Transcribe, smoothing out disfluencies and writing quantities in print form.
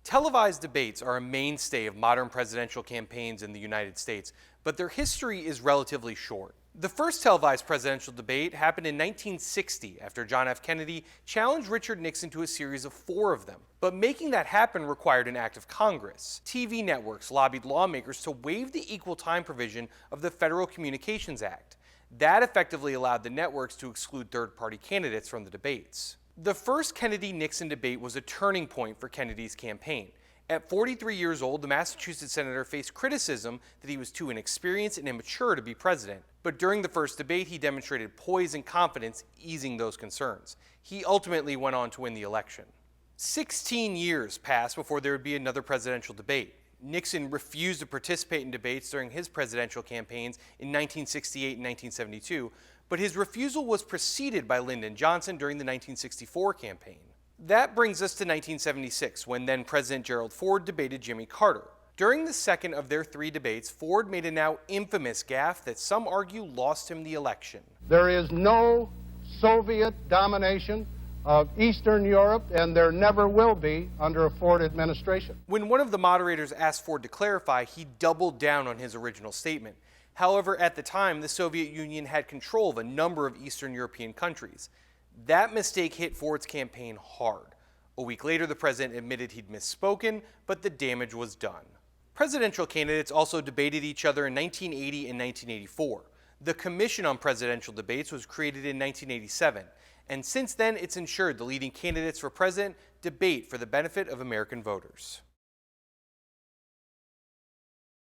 Televised debates are a mainstay of modern presidential campaigns in the United States, but their history is relatively short. The first televised presidential debate happened in 1960 after John F. Kennedy challenged Richard Nixon to a series of 4 of them. But making that happen required an act of Congress. TV networks lobbied lawmakers to waive the equal time provision of the Federal Communications Act. That effectively allowed the networks to exclude third-party candidates from the debates. The first Kennedy-Nixon debate was a turning point for Kennedy's campaign. At 43 years old, the Massachusetts senator faced criticism that he was too inexperienced and immature to be president. But during the first debate, he demonstrated poise and confidence, easing those concerns. He ultimately went on to win the election. 16 years passed before there would be another presidential debate. Nixon refused to participate in debates during his presidential campaigns in 1968 and 1972, but his refusal was preceded by Lyndon Johnson during the 1964 campaign. That brings us to 1976, when then President Gerald Ford debated Jimmy Carter. During the second of their 3 debates, Ford made a now infamous gaffe that some argue lost him the election. There is no Soviet domination of Eastern Europe, and there never will be under a Ford administration. When one of the moderators asked Ford to clarify, he doubled down on his original statement. However, at the time, the Soviet Union had control of a number of Eastern European countries. That mistake hit Ford's campaign hard. A week later, the president admitted he'd misspoken, but the damage was done. Presidential candidates also debated each other in 1980 and 1984. The Commission on Presidential Debates was created in 1987, and since then it's ensured the leading candidates for president debate for the benefit of American voters.